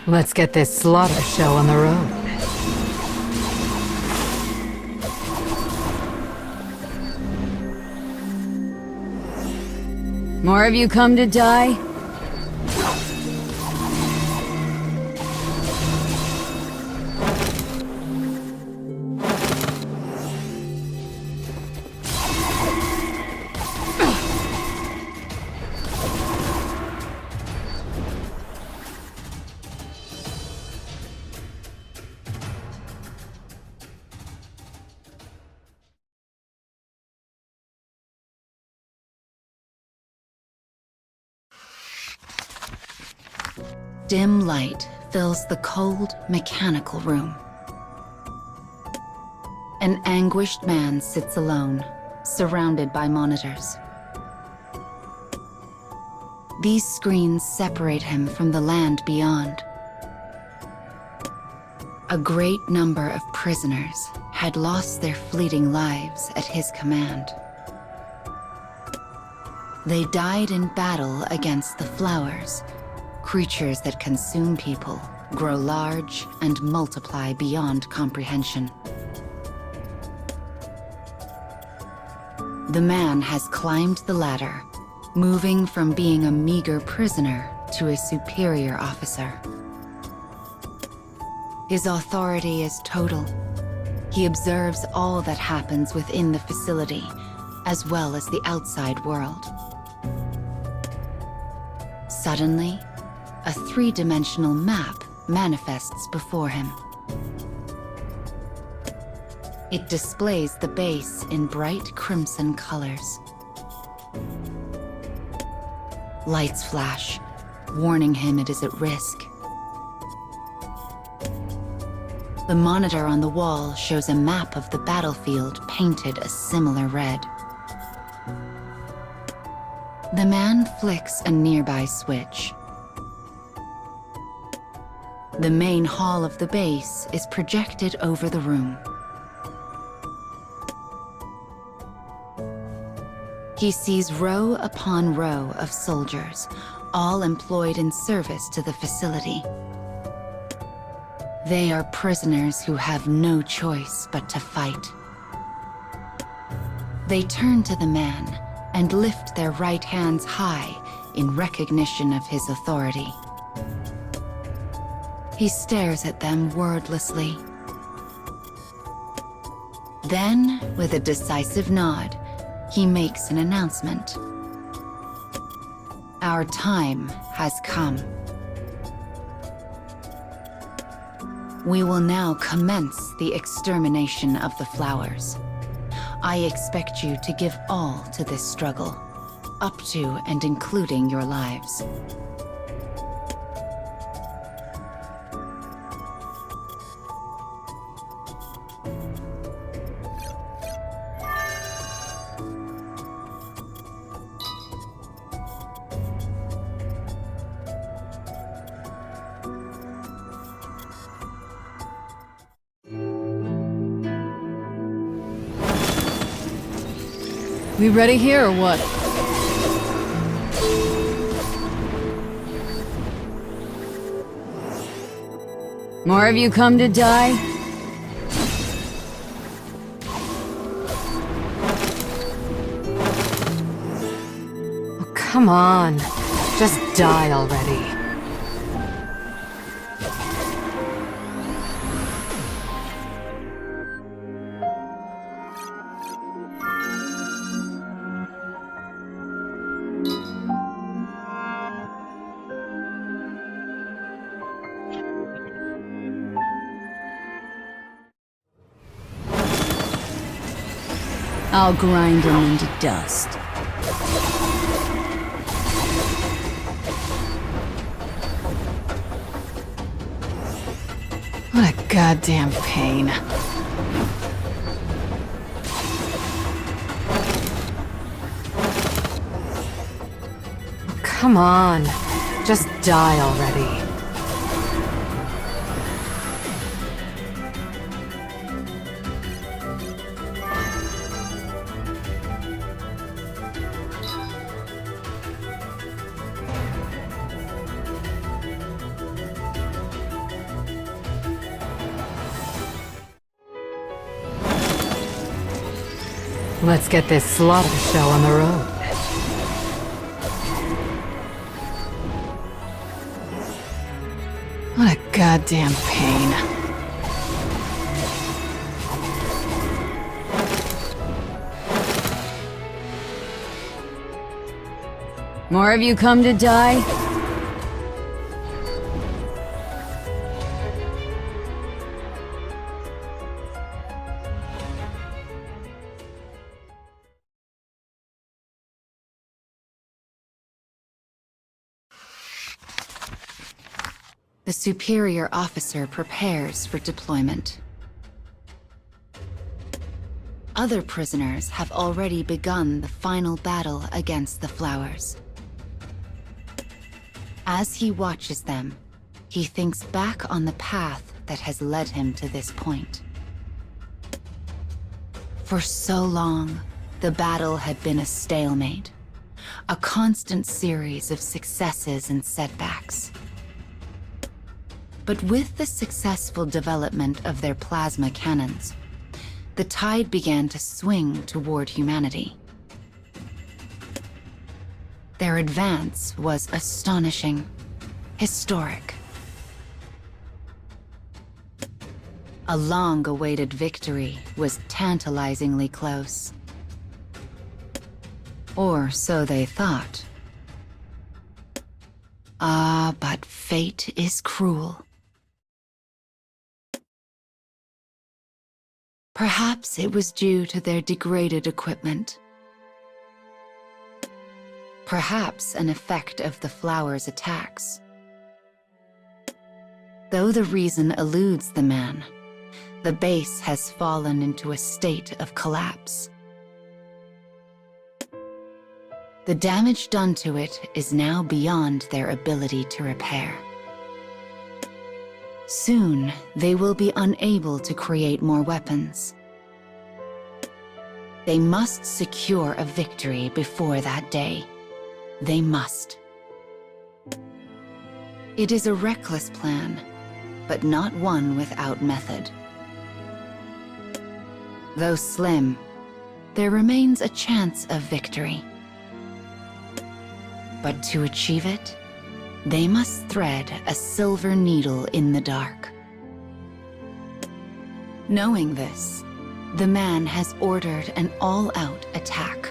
Let's get this slaughter show on the road. More of you come to die? Dim light fills the cold, mechanical room. An anguished man sits alone, surrounded by monitors. These screens separate him from the land beyond. A great number of prisoners had lost their fleeting lives at his command. They died in battle against the flowers, creatures that consume people, grow large, and multiply beyond comprehension. The man has climbed the ladder, moving from being a meager prisoner to a superior officer. His authority is total. He observes all that happens within the facility, as well as the outside world. Suddenly, a three-dimensional map manifests before him. It displays the base in bright crimson colors. Lights flash, warning him it is at risk. The monitor on the wall shows a map of the battlefield painted a similar red. The man flicks a nearby switch. The main hall of the base is projected over the room. He sees row upon row of soldiers, all employed in service to the facility. They are prisoners who have no choice but to fight. They turn to the man and lift their right hands high in recognition of his authority. He stares at them wordlessly. Then, with a decisive nod, he makes an announcement. Our time has come. We will now commence the extermination of the flowers. I expect you to give all to this struggle, up to and including your lives. We ready here or what? More of you come to die? Oh, come on. Just die already. I'll grind him into dust. What a goddamn pain. Come on. Just die already. Let's get this slaughter show on the road. What a goddamn pain. More of you come to die? The superior officer prepares for deployment. Other prisoners have already begun the final battle against the flowers. As he watches them, he thinks back on the path that has led him to this point. For so long, the battle had been a stalemate, a constant series of successes and setbacks. But with the successful development of their plasma cannons, the tide began to swing toward humanity. Their advance was astonishing, historic. A long-awaited victory was tantalizingly close. Or so they thought. Ah, but fate is cruel. Perhaps it was due to their degraded equipment. Perhaps an effect of the flowers' attacks. Though the reason eludes the man, the base has fallen into a state of collapse. The damage done to it is now beyond their ability to repair. Soon, they will be unable to create more weapons. They must secure a victory before that day. They must. It is a reckless plan, but not one without method. Though slim, there remains a chance of victory. But to achieve it, they must thread a silver needle in the dark. Knowing this, the man has ordered an all-out attack.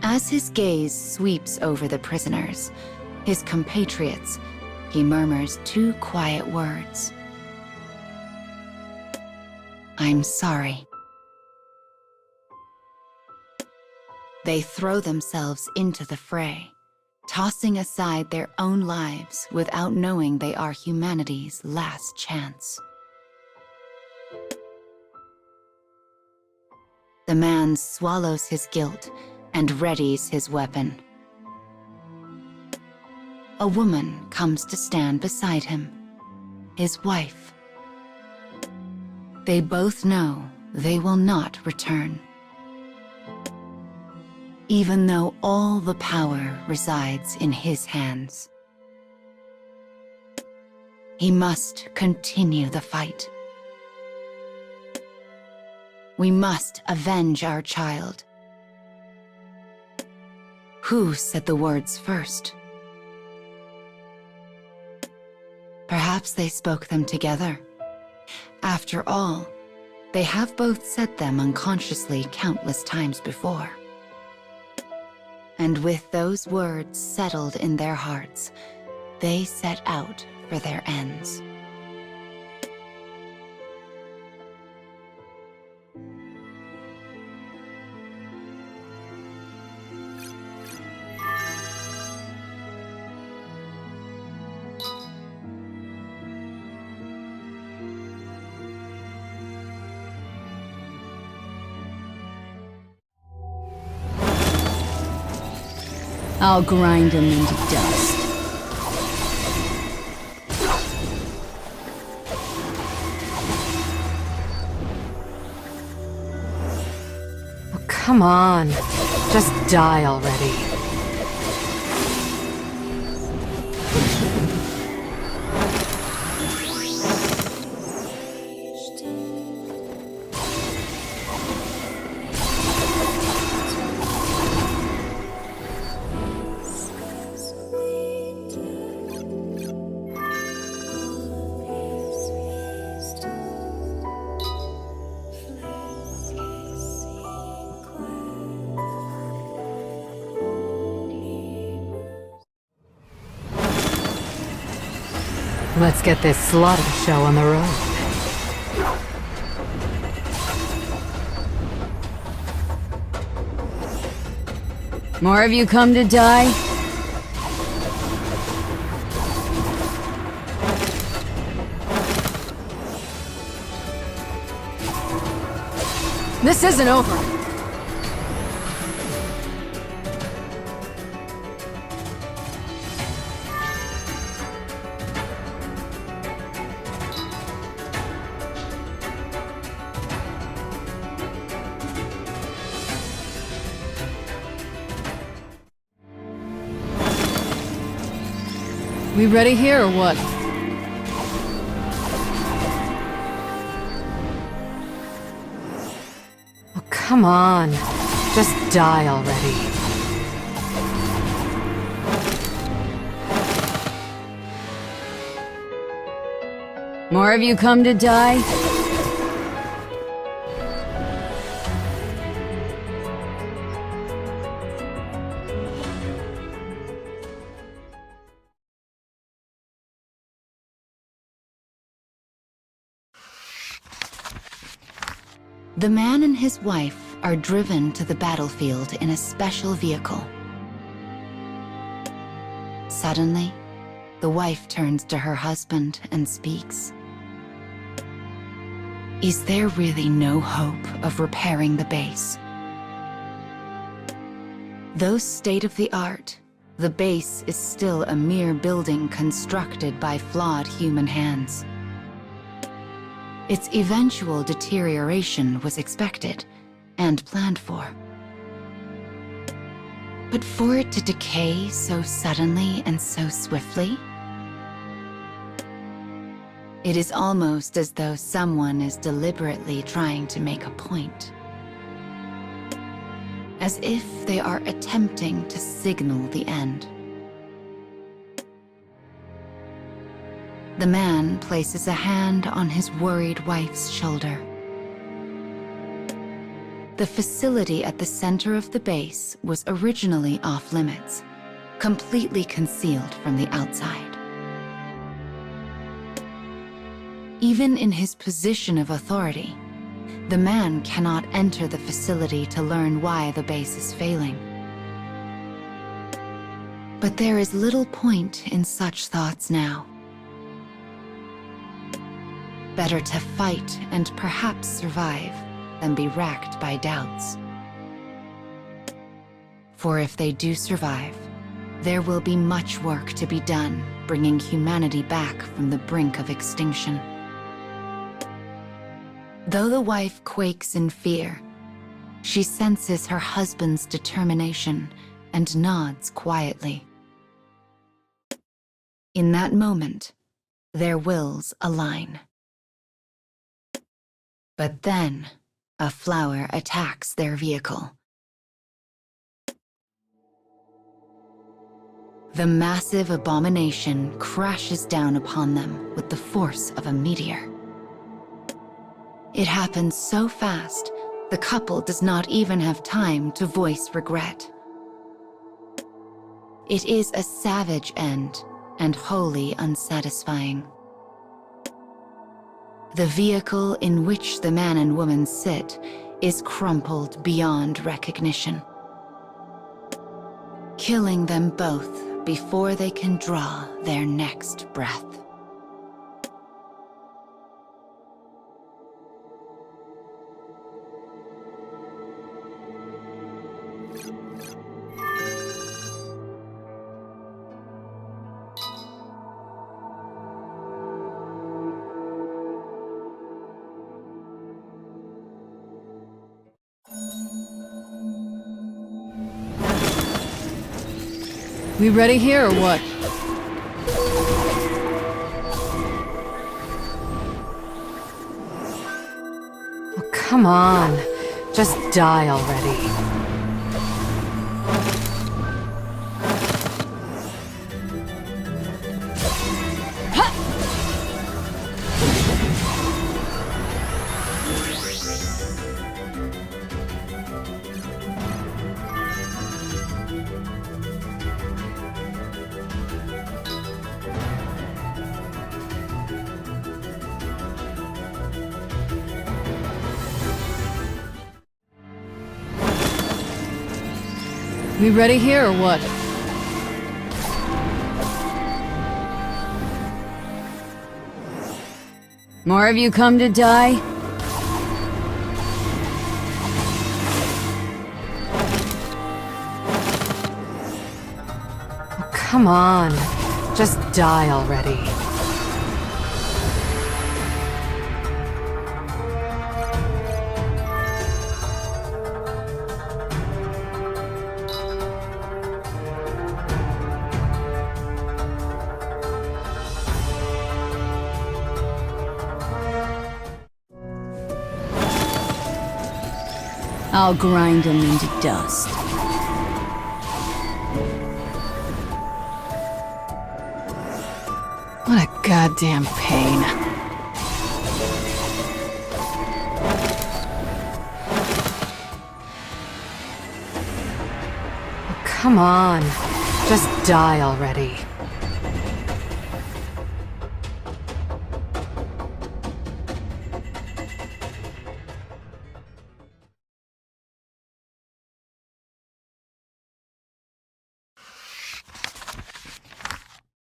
As his gaze sweeps over the prisoners, his compatriots, he murmurs two quiet words. "I'm sorry." They throw themselves into the fray, tossing aside their own lives without knowing they are humanity's last chance. The man swallows his guilt and readies his weapon. A woman comes to stand beside him, his wife. They both know they will not return. Even though all the power resides in his hands. He must continue the fight. We must avenge our child. Who said the words first? Perhaps they spoke them together. After all, they have both said them unconsciously countless times before. And with those words settled in their hearts, they set out for their ends. I'll grind them into dust. Oh, come on. Just die already. Let's get this slaughter show on the road. More of you come to die? This isn't over. We ready here or what? Oh, come on. Just die already. More of you come to die? The man and his wife are driven to the battlefield in a special vehicle. Suddenly, the wife turns to her husband and speaks. Is there really no hope of repairing the base? Though state-of-the-art, the base is still a mere building constructed by flawed human hands. Its eventual deterioration was expected and planned for. But for it to decay so suddenly and so swiftly, it is almost as though someone is deliberately trying to make a point. As if they are attempting to signal the end. The man places a hand on his worried wife's shoulder. The facility at the center of the base was originally off-limits, completely concealed from the outside. Even in his position of authority, the man cannot enter the facility to learn why the base is failing. But there is little point in such thoughts now. Better to fight and perhaps survive than be racked by doubts. For if they do survive, there will be much work to be done bringing humanity back from the brink of extinction. Though the wife quakes in fear, she senses her husband's determination and nods quietly. In that moment, their wills align. But then, a flower attacks their vehicle. The massive abomination crashes down upon them with the force of a meteor. It happens so fast, the couple does not even have time to voice regret. It is a savage end and wholly unsatisfying. The vehicle in which the man and woman sit is crumpled beyond recognition, killing them both before they can draw their next breath. We ready here or what? Oh, come on. Just die already. We ready here or what? More of you come to die? Oh, come on. Just die already. I'll grind them into dust. What a goddamn pain. Oh, come on. Just die already.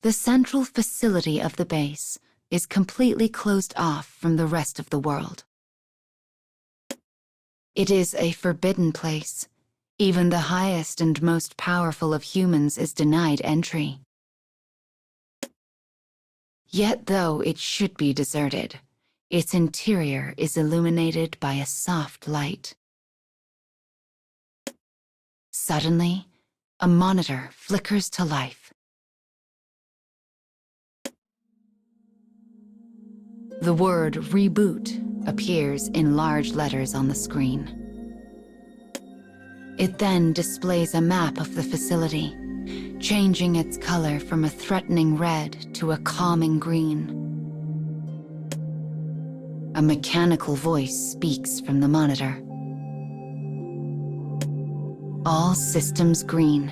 The central facility of the base is completely closed off from the rest of the world. It is a forbidden place. Even the highest and most powerful of humans is denied entry. Yet though it should be deserted, its interior is illuminated by a soft light. Suddenly, a monitor flickers to life. The word "reboot" appears in large letters on the screen. It then displays a map of the facility, changing its color from a threatening red to a calming green. A mechanical voice speaks from the monitor. All systems green.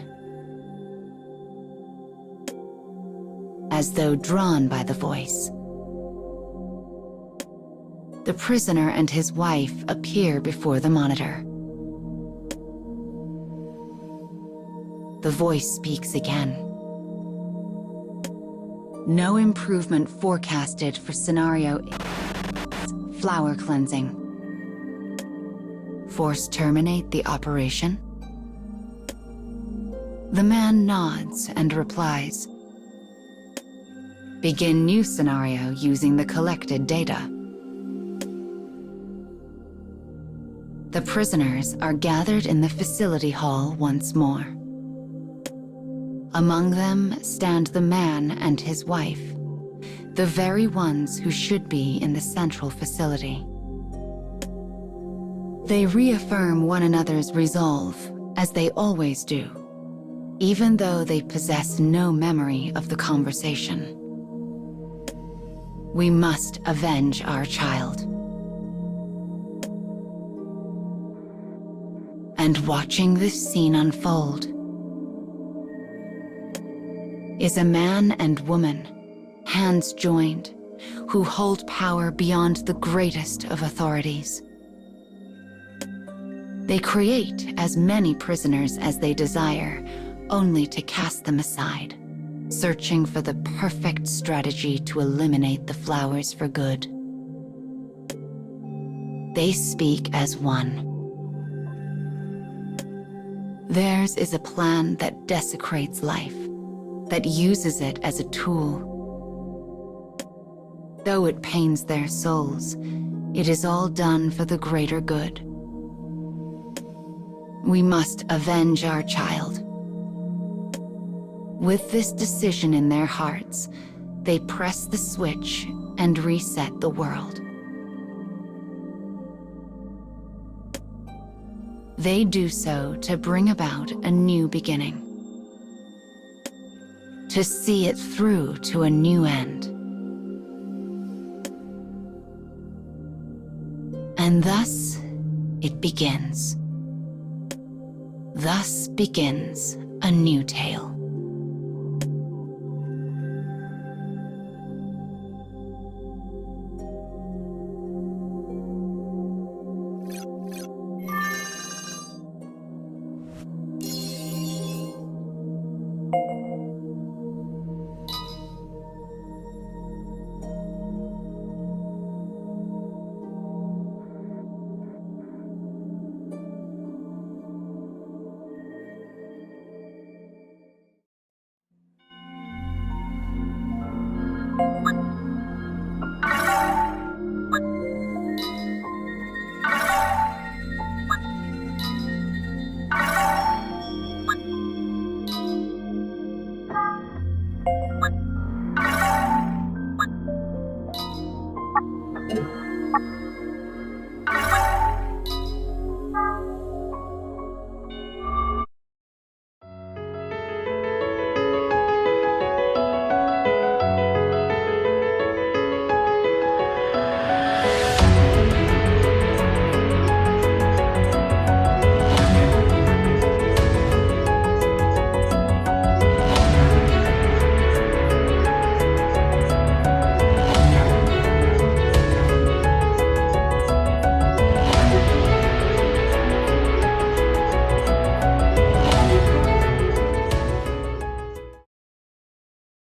As though drawn by the voice, the prisoner and his wife appear before the monitor. The voice speaks again. No improvement forecasted for scenario flower cleansing. Force terminate the operation? The man nods and replies. Begin new scenario using the collected data. The prisoners are gathered in the facility hall once more. Among them stand the man and his wife, the very ones who should be in the central facility. They reaffirm one another's resolve, as they always do, even though they possess no memory of the conversation. We must avenge our child. And watching this scene unfold is a man and woman, hands joined, who hold power beyond the greatest of authorities. They create as many prisoners as they desire, only to cast them aside, searching for the perfect strategy to eliminate the flowers for good. They speak as one. Theirs is a plan that desecrates life, that uses it as a tool. Though it pains their souls, it is all done for the greater good. We must avenge our child. With this decision in their hearts, they press the switch and reset the world. They do so to bring about a new beginning, to see it through to a new end. And thus, it begins. Thus begins a new tale.